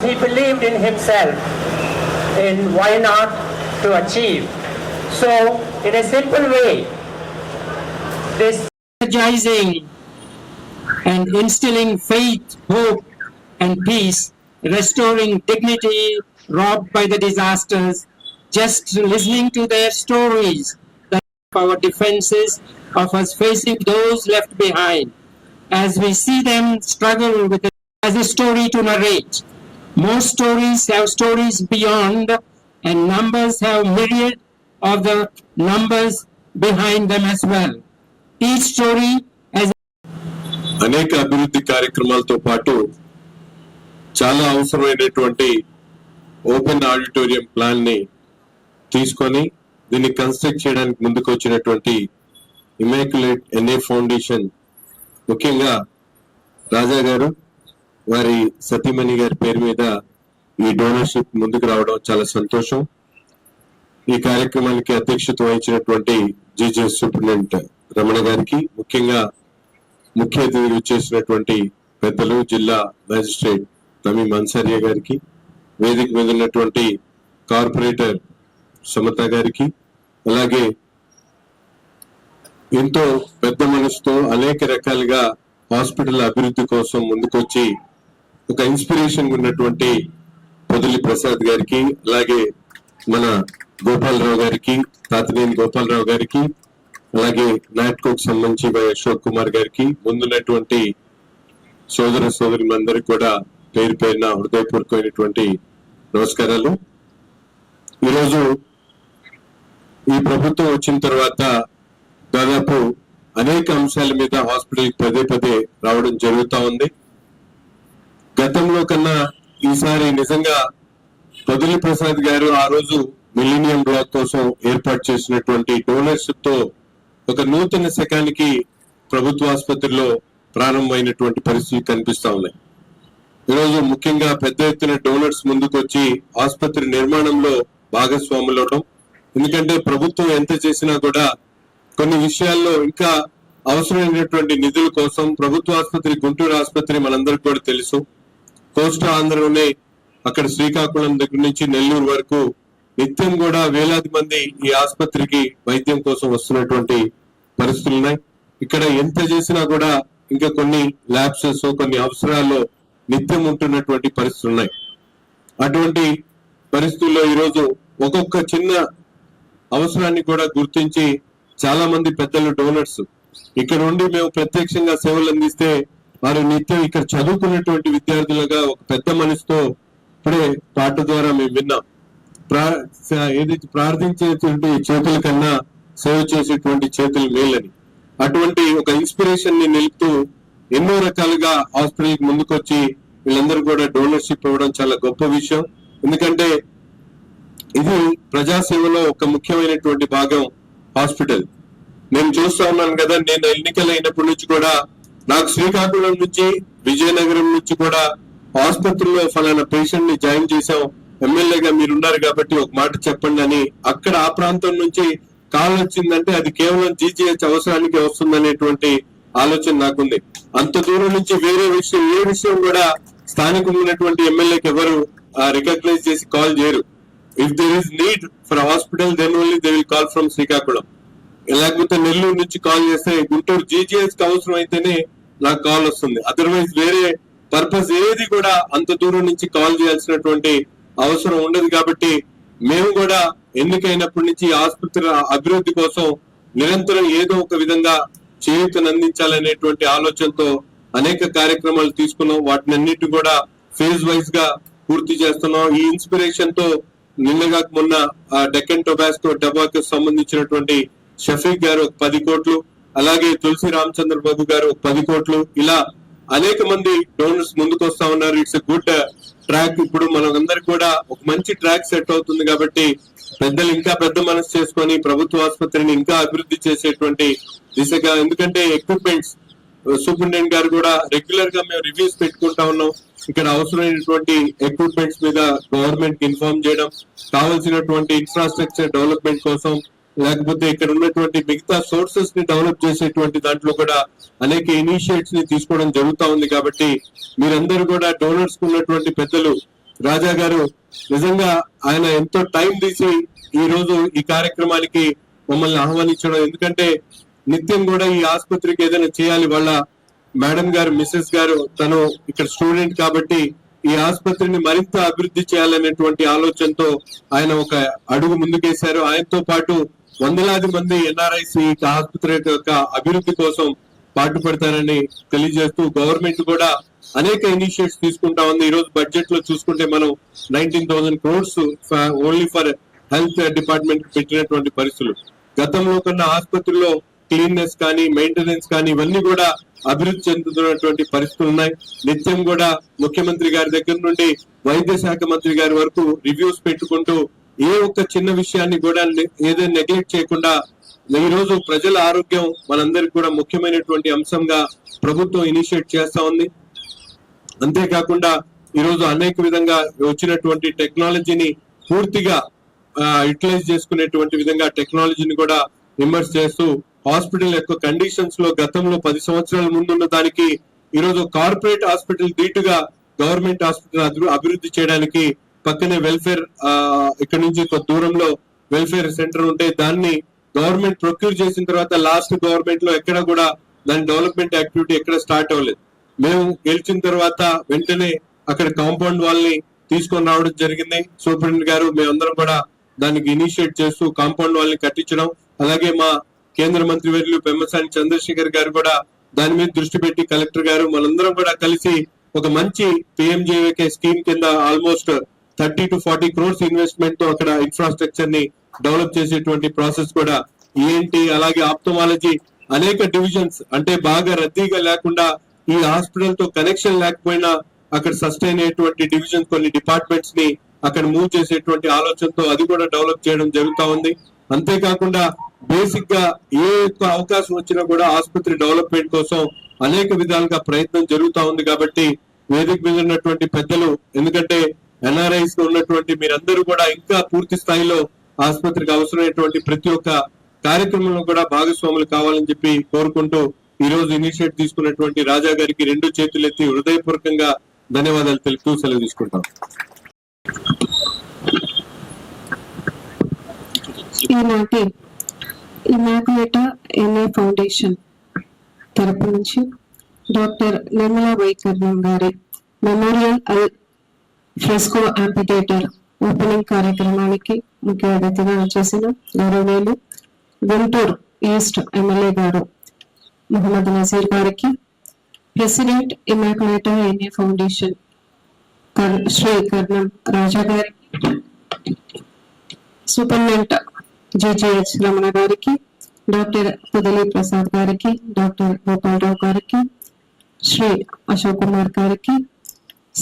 he believed in himself, in why not to achieve. So, in a simple way, this energizing and instilling faith, hope, and peace, restoring dignity robbed by the disasters, just listening to their stories, that our defenses of us facing those left behind, as we see them struggle with it as a story to narrate. Most stories have stories beyond, and numbers have myriad of the numbers behind them as well. Each story has అనేక అభివృద్ధి కార్యక్రమాలతో పాటు చాలా అవసరమైనటువంటి open auditorium plan ని తీసుకొని దీన్ని construct చేయడానికి ముందుకు వచ్చినటువంటి ఇమాక్యులేట్ ఎన్ఏ ఫౌండేషన్, ముఖ్యంగా రాజా గారు వారి సతీమణి గారి పేరు మీద ఈ డోనర్షిప్ ముందుకు రావడం చాలా సంతోషం. ఈ కార్యక్రమానికి అధ్యక్షత వహించినటువంటి జీజీఎస్ సూపరింటెండెంట్ రమణ గారికి, ముఖ్యంగా ముఖ్య అతిథిగా వచ్చేసినటువంటి పెద్దలు జిల్లా మ్యాజిస్ట్రేట్ తమీం అన్సారియా గారికి, వేదిక మీద ఉన్నటువంటి కార్పొరేటర్ సమత గారికి, అలాగే ఎంతో పెద్ద మనసుతో అనేక రకాలుగా హాస్పిటల్ అభివృద్ధి కోసం ముందుకొచ్చి ఒక ఇన్స్పిరేషన్ ఉన్నటువంటి పొదిలి ప్రసాద్ గారికి, అలాగే మన గోపాలరావు గారికి, తాతినేని గోపాలరావు గారికి, అలాగే నాట్కోకు సంబంధించి వై అశోక్ కుమార్ గారికి, ముందున్నటువంటి సోదర సోదరులందరికీ కూడా పేరు పేరున హృదయపూర్వకమైనటువంటి నమస్కారాలు. ఈరోజు ఈ ప్రభుత్వం వచ్చిన తర్వాత దాదాపు అనేక అంశాల మీద హాస్పిటల్ పదే పదే రావడం జరుగుతా ఉంది. గతంలో కన్నా ఈసారి నిజంగా పొదిలి ప్రసాద్ గారు ఆ రోజు మిలీనియం బ్లాక్ కోసం ఏర్పాటు చేసినటువంటి డోనర్షిప్ తో ఒక నూతన శకానికి ప్రభుత్వ ఆసుపత్రిలో ప్రారంభమైనటువంటి పరిస్థితులు కనిపిస్తా ఉన్నాయి. ఈరోజు ముఖ్యంగా పెద్ద ఎత్తున డోనర్స్ ముందుకు వచ్చి ఆసుపత్రి నిర్మాణంలో భాగస్వాములు అవడం. ఎందుకంటే ప్రభుత్వం ఎంత చేసినా కూడా కొన్ని విషయాల్లో ఇంకా అవసరమైనటువంటి నిధుల కోసం ప్రభుత్వ ఆసుపత్రి గుంటూరు ఆసుపత్రి మనందరికి కూడా తెలుసు. కోస్తా ఆంధ్రలోనే అక్కడ శ్రీకాకుళం దగ్గర నుంచి నెల్లూరు వరకు నిత్యం కూడా వేలాది మంది ఈ ఆసుపత్రికి వైద్యం కోసం వస్తున్నటువంటి పరిస్థితులు ఉన్నాయి. ఇక్కడ ఎంత చేసినా కూడా ఇంకా కొన్ని ల్యాబ్సెస్, కొన్ని అవసరాల్లో నిత్యం ఉంటున్నటువంటి పరిస్థితులు ఉన్నాయి. అటువంటి పరిస్థితుల్లో ఈరోజు ఒక్కొక్క చిన్న అవసరాన్ని కూడా గుర్తించి చాలా మంది పెద్దలు డోనర్స్ ఇక్కడ ఉండి మేము ప్రత్యక్షంగా సేవలు అందిస్తే వారు నిత్యం ఇక్కడ చదువుకున్నటువంటి విద్యార్థులుగా ఒక పెద్ద మనసుతో ఇప్పుడే పాట ద్వారా మేము విన్నాం. ఏదైతే ప్రార్థించేటువంటి చేతుల కన్నా సేవ చేసేటువంటి చేతులు మేలని, అటువంటి ఒక ఇన్స్పిరేషన్ ని నిలుపుతూ ఎన్నో రకాలుగా హాస్పిటల్ కి ముందుకొచ్చి వీళ్ళందరూ కూడా డోనర్షిప్ ఇవ్వడం చాలా గొప్ప విషయం. ఎందుకంటే ఇది ప్రజాసేవలో ఒక ముఖ్యమైనటువంటి భాగం హాస్పిటల్. నేను చూస్తా ఉన్నాను కదా, నేను ఎన్నికలు అయినప్పటి నుంచి కూడా నాకు శ్రీకాకుళం నుంచి విజయనగరం నుంచి కూడా ఆసుపత్రిలో ఫలానా పేషెంట్ ని జాయిన్ చేశాం, ఎమ్మెల్యేగా మీరున్నారు కాబట్టి ఒక మాట చెప్పండి అని అక్కడ ఆ ప్రాంతం నుంచి కాల్ వచ్చిందంటే అది కేవలం జీజీహెచ్ అవసరానికి వస్తుందనేటువంటి ఆలోచన నాకుంది. అంత దూరం నుంచి వేరే విషయం ఏ విషయం కూడా స్థానికంగా ఉన్నటువంటి ఎమ్మెల్యేకి ఎవరు రికగ్నైజ్ చేసి కాల్ చేయరు. If there is need for hospital then only they will call from Srikakulam. లేకపోతే నెల్లూరు నుంచి కాల్ చేస్తే గుంటూరు జీజీహెచ్ కి అవసరం అయితేనే నాకు కాల్ వస్తుంది. అదర్వైజ్ వేరే పర్పస్ ఏది కూడా అంత దూరం నుంచి కాల్ చేయాల్సినటువంటి అవసరం ఉండదు. కాబట్టి మేము కూడా ఎన్నికైనప్పటి నుంచి ఆసుపత్రి అభివృద్ధి కోసం నిరంతరం ఏదో ఒక విధంగా చేయూతను అందించాలనేటువంటి ఆలోచనతో అనేక కార్యక్రమాలు తీసుకున్నాం. వాటిని అన్నిటి కూడా ఫేజ్ వైజ్ గా పూర్తి చేస్తున్నాం. ఈ ఇన్స్పిరేషన్ తో నిన్నగా మొన్న డెక్కన్ టొబాకో సంబంధించినటువంటి షఫీక్ గారు ఒక 10 కోట్లు, అలాగే తులసి రామచంద్ర బాబు గారు ఒక 10 కోట్లు, ఇలా అనేక మంది డోనర్స్ ముందుకు వస్తా ఉన్నారు. It's a good track. ఇప్పుడు మనందరికి కూడా ఒక మంచి ట్రాక్ సెట్ అవుతుంది. కాబట్టి పెద్దలు ఇంకా పెద్ద మనసు చేసుకొని ప్రభుత్వ ఆసుపత్రిని ఇంకా అభివృద్ధి చేసేటువంటి దిశగా, ఎందుకంటే ఎక్విప్మెంట్స్ సూపరింటెండెంట్ గారు కూడా రెగ్యులర్ గా మేము రివ్యూస్ పెట్టుకుంటా ఉన్నాం. ఇక్కడ అవసరమైనటువంటి ఎక్విప్మెంట్స్ మీద గవర్నమెంట్ కి ఇన్ఫార్మ్ చేయడం, కావాల్సినటువంటి ఇన్ఫ్రాస్ట్రక్చర్ డెవలప్మెంట్ కోసం, లేకపోతే ఇక్కడ ఉన్నటువంటి మిగతా సోర్సెస్ ని డెవలప్ చేసేటువంటి దాంట్లో కూడా అనేక ఇనిషియేటివ్స్ ని తీసుకోవడం జరుగుతా ఉంది. కాబట్టి మీరందరూ కూడా డోనర్స్ ఉన్నటువంటి పెద్దలు రాజా గారు నిజంగా ఆయన ఎంతో టైం తీసి ఈ రోజు ఈ కార్యక్రమానికి మమ్మల్ని ఆహ్వానించడం, ఎందుకంటే నిత్యం కూడా ఈ ఆసుపత్రికి ఏదైనా చేయాలి. వాళ్ళ మేడం గారు, మిస్సెస్ గారు తను ఇక్కడ స్టూడెంట్ కాబట్టి ఈ ఆసుపత్రిని మరింత అభివృద్ధి చేయాలనేటువంటి ఆలోచనతో ఆయన ఒక అడుగు ముందుకేశారు. ఆయనతో పాటు వందలాది మంది ఎన్ఆర్ఐస్ ఈ ఆసుపత్రి యొక్క అభివృద్ధి కోసం పాటుపడతారని తెలియజేస్తూ గవర్నమెంట్ కూడా అనేక ఇనిషియేటివ్స్ తీసుకుంటా ఉంది. ఈ రోజు బడ్జెట్ లో చూసుకుంటే మనం 19,000 crores only for health department పెట్టినటువంటి పరిస్థితులు. గతంలో కన్నా ఆసుపత్రిలో క్లీన్నెస్ కానీ మెయింటెనెన్స్ కానీ ఇవన్నీ కూడా అభివృద్ధి చెందుతున్నటువంటి పరిస్థితులు ఉన్నాయి. నిత్యం కూడా ముఖ్యమంత్రి గారి దగ్గర నుండి వైద్య శాఖ మంత్రి గారి వరకు రివ్యూస్ పెట్టుకుంటూ ఏ ఒక్క చిన్న విషయాన్ని కూడా ఏదైనా నెగ్లెక్ట్ చేయకుండా ఈ రోజు ప్రజల ఆరోగ్యం మనందరికి కూడా ముఖ్యమైనటువంటి అంశంగా ప్రభుత్వం ఇనిషియేట్ చేస్తా ఉంది. అంతేకాకుండా ఈ రోజు అనేక విధంగా వచ్చినటువంటి టెక్నాలజీని పూర్తిగా యూటిలైజ్ చేసుకునేటువంటి విధంగా టెక్నాలజీని కూడా ఇమర్స్ చేస్తూ హాస్పిటల్ యొక్క కండిషన్స్ లో గతంలో 10 సంవత్సరాల ముందున్న దానికి ఈ రోజు కార్పొరేట్ హాస్పిటల్ ధీటుగా గవర్నమెంట్ హాస్పిటల్ అభివృద్ధి చేయడానికి పక్కనే వెల్ఫేర్ ఇక్కడ నుంచి కొంత దూరంలో వెల్ఫేర్ సెంటర్ ఉంటే దాన్ని గవర్నమెంట్ ప్రొక్యూర్ చేసిన తర్వాత లాస్ట్ గవర్నమెంట్ లో ఎక్కడ కూడా దాని డెవలప్మెంట్ యాక్టివిటీ ఎక్కడ స్టార్ట్ అవ్వలేదు. మేము గెలిచిన తర్వాత వెంటనే అక్కడ కాంపౌండ్ వాళ్ళని తీసుకొని రావడం జరిగింది. సూపరింటెండెంట్ గారు మేమందరం కూడా దానికి ఇనిషియేట్ చేస్తూ కాంపౌండ్ వాళ్ళని కట్టించడం, అలాగే మా కేంద్ర మంత్రి వర్యులు పెమ్మసాని చంద్రశేఖర్ గారు కూడా దాని మీద దృష్టి పెట్టి కలెక్టర్ గారు మనందరం కూడా కలిసి ఒక మంచి PMJAK స్కీమ్ కింద ఆల్మోస్ట్ 30 to 40 crores ఇన్వెస్ట్మెంట్ తో అక్కడ ఇన్ఫ్రాస్ట్రక్చర్ ని డెవలప్ చేసేటువంటి ప్రాసెస్ కూడా ENT అలాగే ఆప్థమాలజీ అనేక డివిజన్స్ అంటే బాగా రద్దీగా లేకుండా ఈ హాస్పిటల్ తో కనెక్షన్ లేకపోయినా అక్కడ సస్టైన్ అయ్యేటువంటి డివిజన్ కొన్ని డిపార్ట్మెంట్స్ ని అక్కడ మూవ్ చేసేటువంటి ఆలోచనతో అది కూడా డెవలప్ చేయడం జరుగుతా ఉంది. అంతేకాకుండా బేసిక్ గా ఏ ఒక్క అవకాశం వచ్చినా కూడా ఆసుపత్రి డెవలప్మెంట్ కోసం అనేక విధాలుగా ప్రయత్నం జరుగుతా ఉంది. కాబట్టి వేదిక మీద ఉన్నటువంటి పెద్దలు, ఎందుకంటే NRIs ఉన్నటువంటి మీరందరూ కూడా ఇంకా పూర్తి స్థాయిలో ఆసుపత్రికి అవసరమైనటువంటి ప్రతి ఒక్క కార్యక్రమంలో కూడా భాగస్వాములు కావాలని చెప్పి కోరుకుంటూ ఈ రోజు ఇనిషియేట్ తీసుకున్నటువంటి రాజా గారికి 2 చేతులెత్తి హృదయపూర్వకంగా ధన్యవాదాలు తెలుపుతూ సెలవు తీసుకుంటాం. ఈనాటి ఇమాకులేట్ NA ఫౌండేషన్ తరపు నుంచి డాక్టర్ నిర్మలా వైకర్ణం గారి మెమోరియల్ ఫ్రెస్కో యాంపిటేటర్ ఓపెనింగ్ కార్యక్రమానికి ముఖ్య అతిథిగా వచ్చేసిన గౌరవనీయులు గుంటూరు ఈస్ట్ ఎమ్మెల్యే గారు మొహమ్మద్ నజీర్ గారికి, ప్రెసిడెంట్ ఇమాకులేట్ NA ఫౌండేషన్ శ్రీ కర్ణం రాజా గారికి, సూపరింటెండెంట్ GGH రమణ గారికి, డాక్టర్ పుదలి ప్రసాద్ గారికి, డాక్టర్ గోపాలరావు గారికి, శ్రీ అశోక్ కుమార్ గారికి,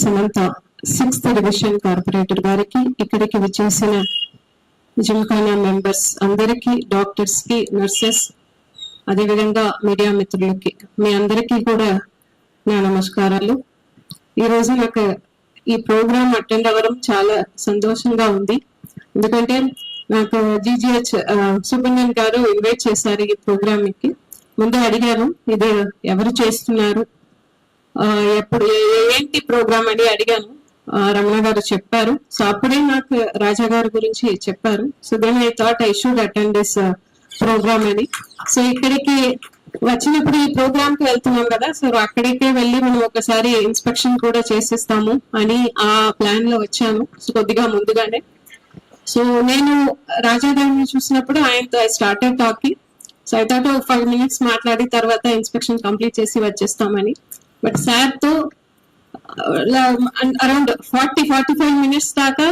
సమంత 6th డివిజన్ కార్పొరేటర్ గారికి, ఇక్కడికి విచ్చేసిన జిమ్ఖానా మెంబర్స్ అందరికీ, డాక్టర్స్ కి, నర్సెస్, అదేవిధంగా మీడియా మిత్రులకి మీ అందరికీ కూడా నా నమస్కారాలు. ఈ రోజు నాకు ఈ ప్రోగ్రామ్ అటెండ్ అవ్వడం చాలా సంతోషంగా ఉంది. ఎందుకంటే నాకు GGH సూపరింటెండెంట్ గారు ఇన్వైట్ చేశారు ఈ ప్రోగ్రామ్ కి. ముందే అడిగాను ఇది ఎవరు చేస్తున్నారు, ఎప్పుడు ఏంటి ప్రోగ్రామ్ అని అడిగాను. రమణ గారు చెప్పారు. సో అప్పుడే నాకు రాజా గారి గురించి చెప్పారు. So then I thought I should attend this programme అని. సో ఇక్కడికి వచ్చినప్పుడు ఈ ప్రోగ్రామ్ కి వెళ్తున్నాం కదా, సో అక్కడికే వెళ్ళి మనం ఒకసారి ఇన్స్పెక్షన్ కూడా చేసిస్తాము అని ఆ ప్లాన్ లో వచ్చాను. సో కొద్దిగా ముందుగానే. సో నేను రాజా గారిని చూసినప్పుడు ఆయనతో I started talking. So I thought 5 minutes మాట్లాడి తర్వాత ఇన్స్పెక్షన్ కంప్లీట్ చేసి వచ్చేస్తామని. బట్ సార్ తో అరౌండ్ 40-45 minutes దాకా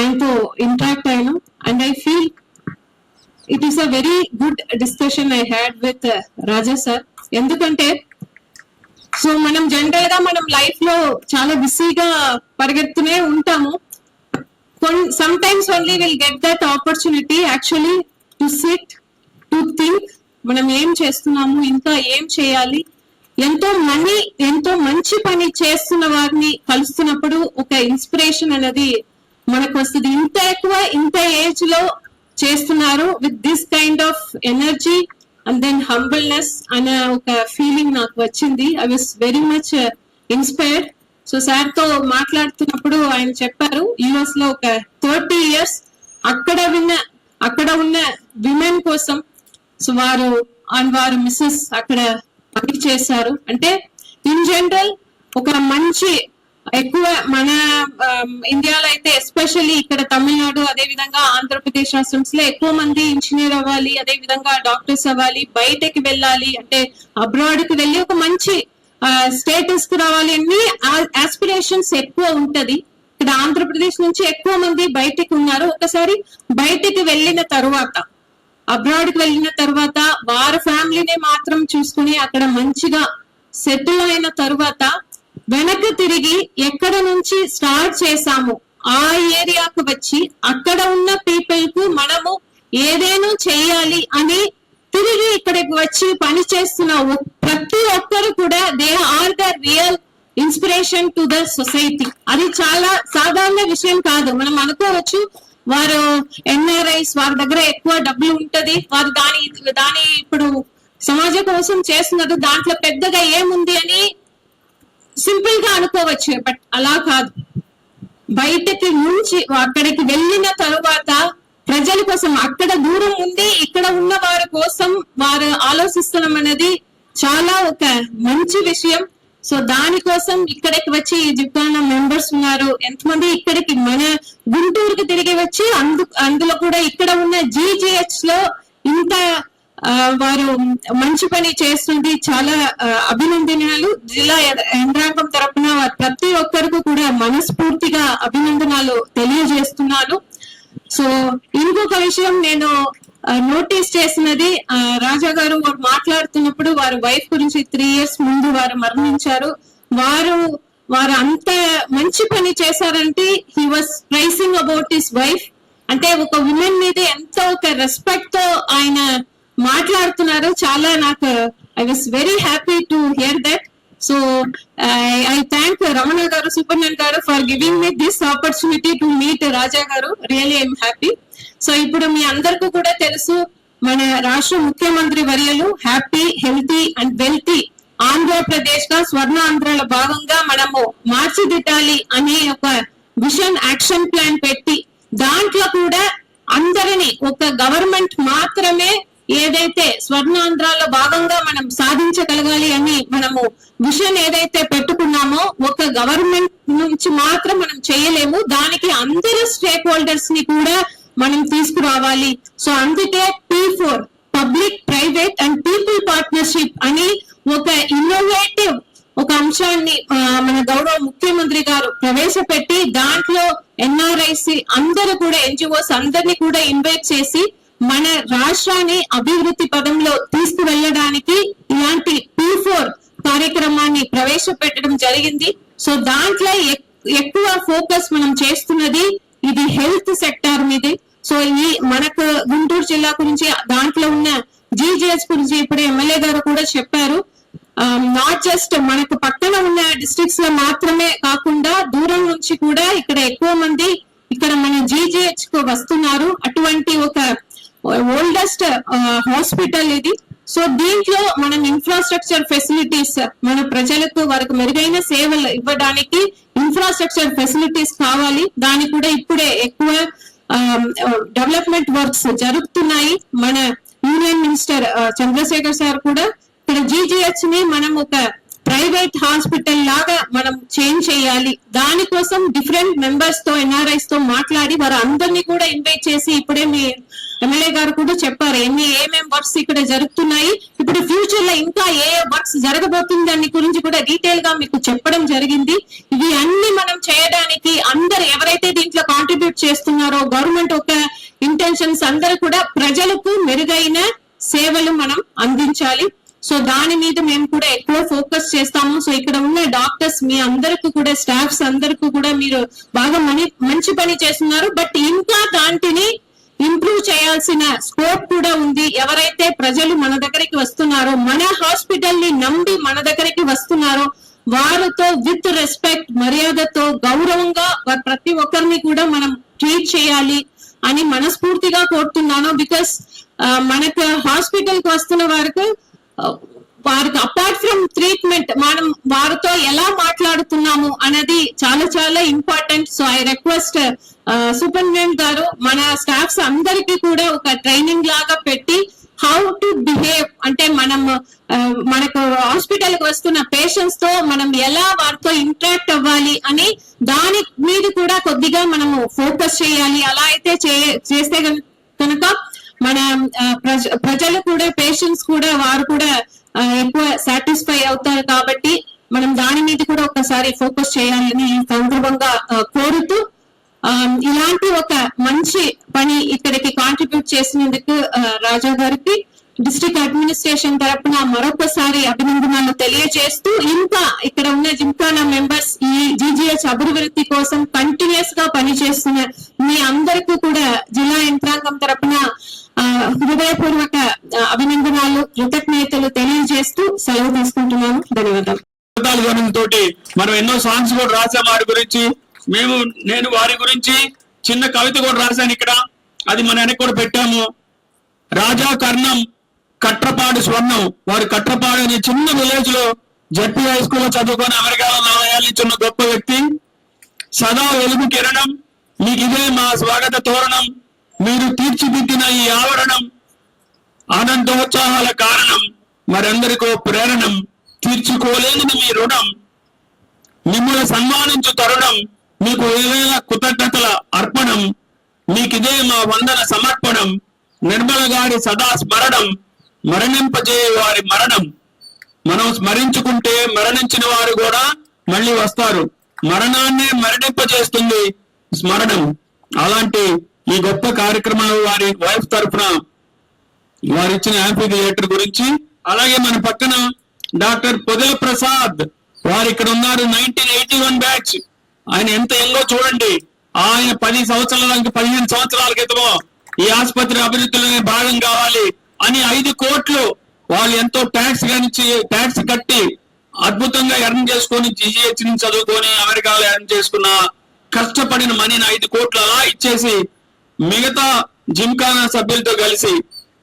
ఆయనతో ఇంటరాక్ట్ అయ్యాను. And I feel it is a very good discussion I had with Raja sir. ఎందుకంటే సో మనం జనరల్ గా మనం లైఫ్ లో చాలా బిజీగా పరిగెత్తునే ఉంటాము. sometimes only we'll get that opportunity actually to sit, to think మనం ఏం చేస్తున్నాము, ఇంకా ఏం చేయాలి. ఎంతో మంచి పని చేస్తున్న వారిని కలుస్తున్నప్పుడు ఒక ఇన్స్పిరేషన్ అనేది మనకు వస్తుంది. ఇంత ఏజ్ లో చేస్తున్నారు with this kind of energy and then humbleness అనే ఒక ఫీలింగ్ నాకు వచ్చింది. I was very much inspired. So sir తో మాట్లాడుతున్నప్పుడు ఆయన చెప్పారు యుఎస్ లో ఒక 30 years అక్కడ ఉన్న విమెన్ కోసం సో వారు మిస్సెస్ అక్కడ పని చేశారు. అంటే ఇన్ జనరల్ ఒక మంచి ఎక్కువ మన ఇండియాలో అయితే ఎస్పెషల్లీ ఇక్కడ తమిళనాడు అదే విధంగా ఆంధ్రప్రదేశ్ రాష్ట్రంస్ లో ఎక్కువ మంది ఇంజనీర్ అవ్వాలి, అదే విధంగా డాక్టర్స్ అవ్వాలి, బయటకి వెళ్ళాలి అంటే అబ్రాడ్ కి వెళ్ళి ఒక మంచి స్టేటస్ కు రావాలి అన్ని ఆస్పిరేషన్స్ ఎక్కువ ఉంటది. ఇక్కడ ఆంధ్రప్రదేశ్ నుంచి ఎక్కువ మంది బయటకు ఉన్నారు. ఒకసారి బయటకు వెళ్ళిన తర్వాత అబ్రాడ్ కి వెళ్ళిన తర్వాత వారి ఫ్యామిలీనే మాత్రం చూసుకుని అక్కడ మంచిగా సెటిల్ అయిన తర్వాత వెనక్కి తిరిగి ఎక్కడ నుంచి స్టార్ట్ చేసాము ఆ ఏరియాకు వచ్చి అక్కడ ఉన్న పీపుల్ కు మనము ఏదైనా చేయాలి అని తిరిగి ఇక్కడికి వచ్చి పని చేస్తున్న ప్రతి ఒక్కరు కూడా they are the real inspiration to the society. అది చాలా సాధారణ విషయం కాదు. మనం అనుకోవచ్చు వారు ఎన్ఆర్ఐస్ వారి దగ్గర ఎక్కువ డబ్బులు ఉంటది, వారు దాని ఇప్పుడు సమాజం కోసం చేస్తున్నారు, దాంట్లో పెద్దగా ఏముంది అని సింపుల్ గా అనుకోవచ్చు. బట్ అలా కాదు. బయటకి నుంచి అక్కడికి వెళ్ళిన తరువాత ప్రజల కోసం అక్కడ దూరం ఉంది ఇక్కడ ఉన్న వారి కోసం వారు ఆలోచిస్తున్నాం అనేది చాలా ఒక మంచి విషయం. సో దానికోసం ఇక్కడికి వచ్చి జిప్కానా మెంబర్స్ ఉన్నారు, ఎంతమంది ఇక్కడికి మన గుంటూరుకి తిరిగి వచ్చి అందులో కూడా ఇక్కడ ఉన్న జీజీహెచ్ లో ఇంత వారు మంచి పని చేస్తుంది. చాలా అభినందనలు జిల్లా యంత్రాంగం తరపున ప్రతి ఒక్కరికి కూడా మనస్ఫూర్తిగా అభినందనలు తెలియజేస్తున్నాను. సో ఇంకొక విషయం నేను నోటీస్ చేసినది, రాజా గారు మాట్లాడుతున్నప్పుడు వారి వైఫ్ గురించి 3 years ముందు వారు మరణించారు. వారు అంత మంచి పని చేశారంటే he was pricing about his wife. అంటే ఒక విమెన్ మీద ఎంతో ఒక రెస్పెక్ట్ తో ఆయన మాట్లాడుతున్నారు. చాలా నాకు I was very happy to hear that. So I thank Ramana garu, Subrahmanyan garu for giving me this opportunity to meet Raja garu. Really I'm happy. So ఇప్పుడు మీ అందరికీ కూడా తెలుసు మన రాష్ట్ర ముఖ్యమంత్రి వర్యులు happy healthy and wealthy Andhra Pradesh గా స్వర్ణాంధ్రల భాగంగా మనము మార్చిదిద్దాలి అనే ఒక విజన్ యాక్షన్ ప్లాన్ పెట్టి దాంట్లో కూడా అందరినీ ఒక గవర్నమెంట్ మాత్రమే ఏదైతే స్వర్ణాంధ్రాలో భాగంగా మనం సాధించగలగాలి అని మనము విజన్ ఏదైతే పెట్టుకున్నామో ఒక గవర్నమెంట్ నుంచి మాత్రం మనం చేయలేము, దానికి అందరు స్టేక్ హోల్డర్స్ ని కూడా మనం తీసుకురావాలి. సో అందుకే P4 public private and people partnership అని ఒక ఇన్నోవేటివ్ ఒక అంశాన్ని మన గౌరవ ముఖ్యమంత్రి గారు ప్రవేశపెట్టి దాంట్లో ఎన్ఆర్ఐసి అందరూ కూడా ఎన్జిఓస్ అందరినీ కూడా ఇన్వైట్ చేసి మన రాష్ట్రాన్ని అభివృద్ధి పదంలో తీసుకువెళ్ళడానికి ఇలాంటి P4 కార్యక్రమాన్ని ప్రవేశపెట్టడం జరిగింది. సో దాంట్లో ఎక్కువ ఫోకస్ మనం చేస్తున్నది ఇది హెల్త్ సెక్టార్ మీద. సో ఈ మనకు గుంటూరు జిల్లా గురించి దాంట్లో ఉన్న జీజీహెచ్ గురించి ఇప్పుడు ఎమ్మెల్యే గారు కూడా చెప్పారు. నాట్ జస్ట్ మనకు పక్కన ఉన్న డిస్ట్రిక్ట్స్ లో మాత్రమే కాకుండా దూరం నుంచి కూడా ఇక్కడ ఎక్కువ మంది ఇక్కడ మన జీజీహెచ్ కు వస్తున్నారు. అటువంటి ఒక ఓల్డెస్ట్ హాస్పిటల్ ఇది. సో దీంట్లో మనం ఇన్ఫ్రాస్ట్రక్చర్ ఫెసిలిటీస్ మన ప్రజలకు వారికి మెరుగైన సేవలు ఇవ్వడానికి ఇన్ఫ్రాస్ట్రక్చర్ ఫెసిలిటీస్ కావాలి. దానికి కూడా ఇప్పుడే ఎక్కువ డెవలప్మెంట్ వర్క్స్ జరుగుతున్నాయి. మన యూనియన్ మినిస్టర్ చంద్రశేఖర్ సార్ కూడా ఇక్కడ జీజీహెచ్ ని మనం ఒక ప్రైవేట్ హాస్పిటల్ లాగా మనం చేంజ్ చేయాలి. దానికోసం డిఫరెంట్ మెంబర్స్ తో ఎన్ఆర్ఐస్ తో మాట్లాడి వారు అందరినీ కూడా ఇన్వైట్ చేసి ఇప్పుడే మీ ఎమ్మెల్యే గారు కూడా చెప్పారు ఏమేం వర్క్స్ ఇక్కడ జరుగుతున్నాయి, ఇప్పుడు ఫ్యూచర్ లో ఇంకా ఏ వర్క్స్ జరగబోతుంది దాని గురించి కూడా డీటెయిల్ గా మీకు చెప్పడం జరిగింది. ఇవి అన్ని మనం చేయడానికి అందరు ఎవరైతే దీంట్లో కాంట్రిబ్యూట్ చేస్తున్నారో గవర్నమెంట్ ఒక ఇంటెన్షన్స్ అందరూ కూడా ప్రజలకు మెరుగైన సేవలు మనం అందించాలి. సో దాని మీద మేము కూడా ఎక్కువ ఫోకస్ చేస్తాము. సో ఇక్కడ ఉన్న డాక్టర్స్ మీ అందరికీ కూడా స్టాఫ్స్ అందరికీ కూడా మీరు బాగా మంచి పని చేస్తున్నారు. బట్ ఇంకా దాంటిని ఇంప్రూవ్ చేయాల్సిన స్కోప్ కూడా ఉంది. ఎవరైతే ప్రజలు మన దగ్గరికి వస్తున్నారో మన హాస్పిటల్ ని నమ్మి మన దగ్గరికి వస్తున్నారో వారితో విత్ రెస్పెక్ట్ మర్యాదతో గౌరవంగా ప్రతి ఒక్కరిని కూడా మనం ట్రీట్ చేయాలి అని మనస్ఫూర్తిగా కోరుతున్నాను. బికాస్ మనకు హాస్పిటల్ కి వస్తున్న వారికి వారికి అపార్ట్ ఫ్రమ్ ట్రీట్మెంట్ మనం వారితో ఎలా మాట్లాడుతున్నాము అనేది చాలా చాలా important. So I request superintendent గారు మన స్టాఫ్స్ అందరికీ కూడా ఒక ట్రైనింగ్ లాగా పెట్టి హౌ టు బిహేవ్, అంటే మనం మనకు హాస్పిటల్ కి వస్తున్న పేషెంట్స్ తో మనం ఎలా వారితో ఇంటరాక్ట్ అవ్వాలి అని దాని మీద కూడా కొద్దిగా మనము ఫోకస్ చేయాలి. అలా అయితే చేస్తే కనుక మన ప్రజలు కూడా పేషెంట్స్ కూడా వారు కూడా ఎక్కువ సాటిస్ఫై అవుతారు. కాబట్టి మనం దాని మీద కూడా ఒకసారి ఫోకస్ చేయాలని ఈ సందర్భంగా కోరుతూ ఇలాంటి ఒక మంచి పని ఇక్కడికి కాంట్రిబ్యూట్ చేసినందుకు రాజా గారికి డిస్ట్రిక్ట్ అడ్మినిస్ట్రేషన్ తరపున మరొకసారి అభినందనలు తెలియజేస్తూ, ఇంకా ఇక్కడ ఉన్న జిమ్ఖానా మెంబర్స్ ఈ జీజీహెచ్ అభివృద్ధి కోసం కంటిన్యూస్ గా పనిచేస్తున్న మీ అందరికీ కూడా జిల్లా యంత్రాంగం తరపున హృదయపూర్వక అభినందనలు, కృతజ్ఞతలు తెలియజేస్తూ సెలవు తీసుకుంటున్నాను. ధన్యవాదాలు. తోటి మనం ఎన్నో సాంగ్స్ కూడా రాసాం వారి గురించి. నేను వారి గురించి చిన్న కవిత కూడా రాశాను ఇక్కడ, అది మన వెనక కూడా పెట్టాము. రాజా కర్ణం కట్రపాడు స్వర్ణం. వారు కట్రపాడు అనే చిన్న విలేజ్ లో జడ్పీ హై స్కూల్ లో చదువుకొని అమెరికాలో 40 ఏళ్ళ నుంచి ఉన్న గొప్ప వ్యక్తి. సదా వెలుగు కిరణం, మీకు ఇదే మా స్వాగత తోరణం, మీరు తీర్చిదిద్దిన ఈ ఆవరణం ఆనందోత్సాహాల కారణం, మరందరికో ప్రేరణం, తీర్చుకోలేనిది మీ రుణం, మిమ్మల్ని సన్మానించు తరుణం, మీకు ఏవేళ కృతజ్ఞతల అర్పణం, మీకిదే మా వందన సమర్పణం, నిర్మల గారి సదా స్మరణం, మరణింపజే వారి మరణం. మనం స్మరించుకుంటే మరణించిన వారు కూడా మళ్ళీ వస్తారు. మరణాన్నే మరణింపజేస్తుంది స్మరణం. అలాంటి ఈ గొప్ప కార్యక్రమంలో వారి వైఫ్ తరఫున వారు ఇచ్చిన హ్యాపీ థియేటర్ గురించి, అలాగే మన పక్కన డాక్టర్ పొదల ప్రసాద్ వారు ఇక్కడ ఉన్నారు. 1981 బ్యాచ్. ఆయన ఎంత ఎంగో చూడండి. ఆయన 10 సంవత్సరాల 15 సంవత్సరాల క్రితమో ఈ ఆసుపత్రి అభివృద్ధిలోనే భాగం కావాలి అని 5 కోట్లు వాళ్ళు ఎంతో ట్యాక్స్ కట్టి అద్భుతంగా ఎర్న్ చేసుకొని జీజీహెచ్ నుంచి చదువుకొని అమెరికాలో ఎర్న్ చేసుకున్న కష్టపడిన మనీని 5 కోట్లు అలా ఇచ్చేసి మిగతా జిమ్ఖానా సభ్యులతో కలిసి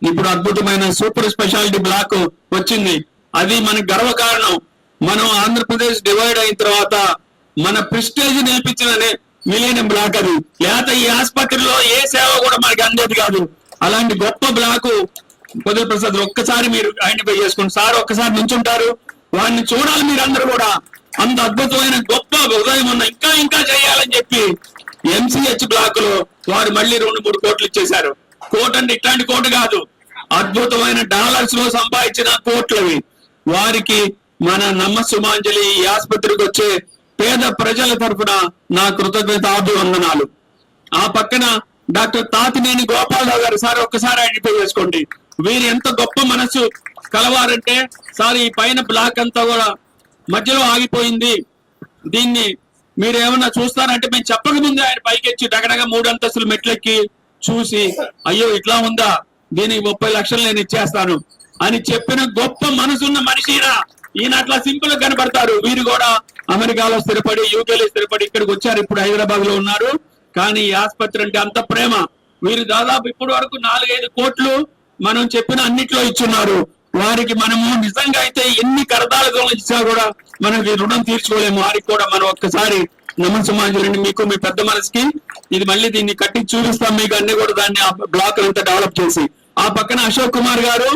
ఇప్పుడు అద్భుతమైన సూపర్ స్పెషాలిటీ బ్లాక్ వచ్చింది. అది మనకు గర్వకారణం. మనం ఆంధ్రప్రదేశ్ డివైడ్ అయిన తర్వాత మన ప్రెస్టేజ్ నిలిపించిన మిలీనియం బ్లాక్ అది. లేకపోతే ఈ ఆసుపత్రిలో ఏ సేవ కూడా మనకి అందేది కాదు. అలాంటి గొప్ప బ్లాక్ పొదల ప్రసాద్. ఒక్కసారి మీరు ఐడెంటిఫై చేసుకోండి సార్. ఒక్కసారి నుంచుంటారు, వాడిని చూడాలి మీరందరూ కూడా. అంత అద్భుతమైన గొప్ప ఉదయం ఉన్న ఇంకా చేయాలని చెప్పి ఎంసీహెచ్ బ్లాక్ లో వారు మళ్ళీ 2-3 కోట్లు ఇచ్చేశారు. కోట్ అంటే ఇట్లాంటి కోటు కాదు, అద్భుతమైన డాలర్స్ లో సంపాదించిన కోట్లవి. వారికి మన నమస్సుమాంజలి ఈ ఆసుపత్రికి వచ్చే పేద ప్రజల తరఫున నా కృతజ్ఞత అభివందనాలు. ఆ పక్కన డాక్టర్ తాతినేని గోపాలరావు గారు. సార్ ఒక్కసారి ఐడెంటిఫై చేసుకోండి. వీరు ఎంత గొప్ప మనసు కలవారంటే, సార్ ఈ పైన బ్లాక్ అంతా కూడా మధ్యలో ఆగిపోయింది, దీన్ని మీరు ఏమన్నా చూస్తారంటే మేము చెప్పక ముందే ఆయన పైకి వచ్చి డగడగా 3 అంతస్తులు మెట్లెక్కి చూసి, అయ్యో ఇట్లా ఉందా, దీనికి 30 లక్షలు నేను ఇచ్చేస్తాను అని చెప్పిన గొప్ప మనసున్న మనిషినా. ఈయన అట్లా సింపుల్ గా కనబడతారు. వీరు కూడా అమెరికాలో స్థిరపడి, యూకేలో స్థిరపడి ఇక్కడికి వచ్చారు. ఇప్పుడు హైదరాబాద్ లో ఉన్నారు. కానీ ఈ ఆసుపత్రి అంటే అంత ప్రేమ. వీరు దాదాపు ఇప్పటి వరకు 4-5 కోట్లు మనం చెప్పిన అన్నిట్లో ఇచ్చున్నారు. వారికి మనము నిజంగా అయితే ఎన్ని కరదాలుగా ఇచ్చినా కూడా మనకి రుణం తీర్చుకోలేము. వారికి కూడా మనం ఒక్కసారి నమస్సుమాంజలి. మీకు మీ పెద్ద మనసుకి ఇది మళ్ళీ దీన్ని కట్టి చూపిస్తాం మీకు అన్ని కూడా. దాన్ని బ్లాక్ అంతా డెవలప్ చేసి. ఆ పక్కన అశోక్ కుమార్ గారు,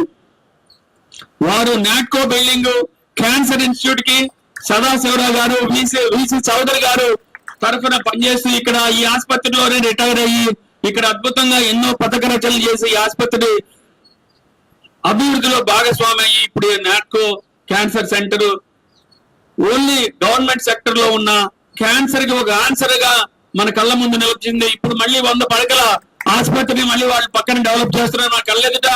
వారు నాట్కో బిల్డింగ్ క్యాన్సర్ ఇన్స్టిట్యూట్ కి సదాశివరావు గారు, విసి చౌదరి గారు తరఫున పనిచేస్తూ ఇక్కడ ఈ ఆసుపత్రిలోనే రిటైర్ అయ్యి ఇక్కడ అద్భుతంగా ఎన్నో పథక రచనలు చేసి ఈ ఆసుపత్రి అభివృద్ధిలో భాగస్వామి అయ్యి ఇప్పుడు Natco cancer centre only government sector లో ఉన్న క్యాన్సర్ కి ఒక ఆన్సర్ గా మన కళ్ళ ముందు నిలిచింది. ఇప్పుడు మళ్ళీ 100 పడకల ఆసుపత్రిని మళ్ళీ వాళ్ళు పక్కన డెవలప్ చేస్తున్నారు. మన కళ్ళెదుట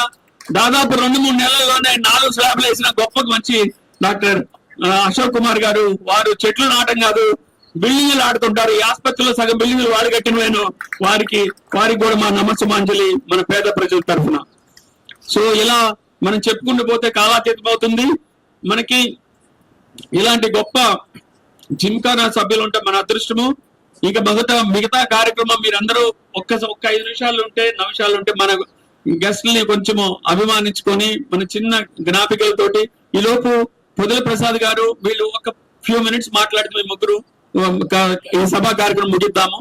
దాదాపు 2-3 నెలల్లోనే 4 స్లాబ్లు వేసిన గొప్ప మంచి డాక్టర్ అశోక్ కుమార్ గారు. వారు చెట్లు నాటం కాదు, బిల్డింగ్లు ఆడుతుంటారు. ఈ ఆసుపత్రిలో సగం బిల్డింగ్లు వాడు కట్టినవేను. వారికి కూడా మా నమస్సుమాంజలి మన పేద ప్రజల తరఫున. సో ఇలా మనం చెప్పుకుంటూ పోతే కాలాతీతం అవుతుంది. మనకి ఇలాంటి గొప్ప జిమ్ఖానా సభ్యులు ఉంటే మన అదృష్టము. ఇక మిగతా కార్యక్రమం మీరందరూ ఒక్క 5 నిమిషాలు ఉంటే మన గెస్ట్లని కొంచెము అభిమానించుకొని మన చిన్న జ్ఞాపికలతోటి ఈ లోపు పొదల ప్రసాద్ గారు వీళ్ళు ఒక ఫ్యూ మినిట్స్ మాట్లాడుతూ ముగ్గురు ఈ సభా కార్యక్రమం ముగిద్దాము.